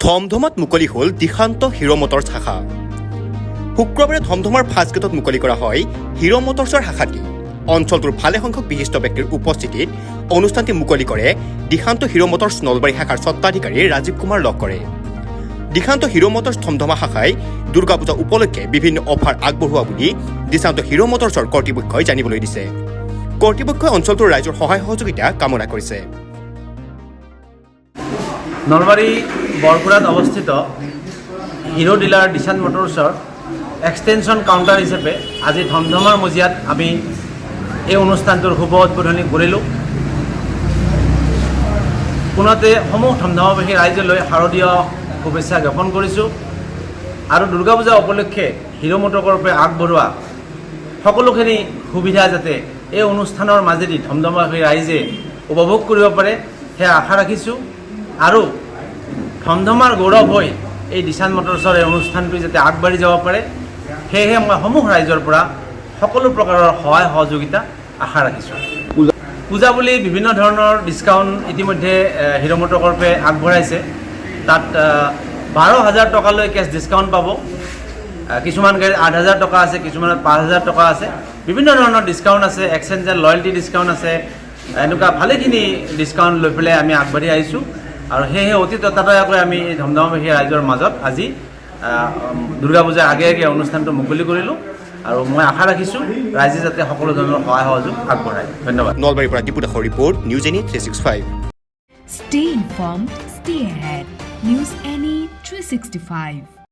ধমধমাত মুকলি হ'ল Dishant hero Motors শাখা। শুক্ৰবাৰে ধমধমাৰ ফাৰ্ষ্ট গেটত মুকলি কৰা হয় হিৰো মটৰ্ছৰ শাখাটি। অঞ্চলটোৰ ভালেসংখ্যক বিশিষ্ট ব্যক্তিৰ উপস্থিতিত অনুষ্ঠানটি মুকলি কৰে দিশান্ত হিৰো মটৰ্ছ নলবাৰী শাখাৰ স্বত্বাধিকাৰী ৰাজীৱ কুমাৰ লহকৰে। দিশান্ত হিৰো মটৰ্ছ ধমধমা শাখাই দুৰ্গা পূজা উপলক্ষে বিভিন্ন অফাৰ আগবঢ়োৱা বুলি দিশান্ত হিৰো মটৰ্ছৰ কৰ্তৃপক্ষই জানিবলৈ দিছে। কৰ্তৃপক্ষই অঞ্চলটোৰ ৰাইজৰ সহায় সহযোগিতা কামনা কৰিছে। নলবাৰী বৰপুৰাত অৱস্থিত হিৰো ডিলাৰ দিশান্ত মটৰ্ছৰ এক্সটেনশ্যন কাউণ্টাৰ হিচাপে আজি ধমধমাৰ মজিয়াত আমি এই অনুষ্ঠানটোৰ শুভ উদ্বোধনী কৰিলোঁ। পুনতে সমূহ ধমধমাবাসী ৰাইজলৈ শাৰদীয় শুভেচ্ছা জ্ঞাপন কৰিছোঁ আৰু দুৰ্গা পূজা উপলক্ষে হিৰো মটৰ্ছৰ আগবঢ়োৱা সকলোখিনি সুবিধা যাতে এই অনুষ্ঠানৰ মাজেদি ধমধমাবাসী ৰাইজে উপভোগ কৰিব পাৰে সেয়া আশা ৰাখিছোঁ আৰু ধমধমাৰ গৌৰৱ হৈ এই দিশান্ত মটৰ্ছৰ এই অনুষ্ঠানটো যাতে আগবাঢ়ি যাব পাৰে সেয়েহে মই সমূহ ৰাইজৰ পৰা সকলো প্ৰকাৰৰ সহায় সহযোগিতা আশা ৰাখিছোঁ। পূজা বুলি বিভিন্ন ধৰণৰ ডিছকাউণ্ট ইতিমধ্যে হিৰো মটৰ্ছৰ আগবঢ়াইছে। তাত 12,000 টকালৈ কেছ ডিছকাউণ্ট পাব। কিছুমান গাড়ীত 8,000 টকা আছে, কিছুমানত 5,000 টকা আছে। বিভিন্ন ধৰণৰ ডিছকাউণ্ট আছে, এক্সচেঞ্জ এণ্ড লয়েল্টি ডিছকাউণ্ট আছে। এনেকুৱা ভালেখিনি ডিছকাউণ্ট লৈ পেলাই আমি আগবাঢ়ি আহিছোঁ আৰু সেয়েহে অতি ততাতৈয়াকৈ আমি ধমধমাবাসী ৰাইজৰ মাজত আজি দুৰ্গা পূজাৰ আগে আগে অনুষ্ঠানটো মুকলি কৰিলোঁ আৰু মই আশা ৰাখিছোঁ ৰাইজে যাতে সকলো ধৰণৰ সহায় সহযোগ আগবঢ়ায়। ধন্যবাদ। নলবাৰীৰ পৰা দীপু দাসৰ report, news any 365। Stay informed, stay ahead. News Any 365.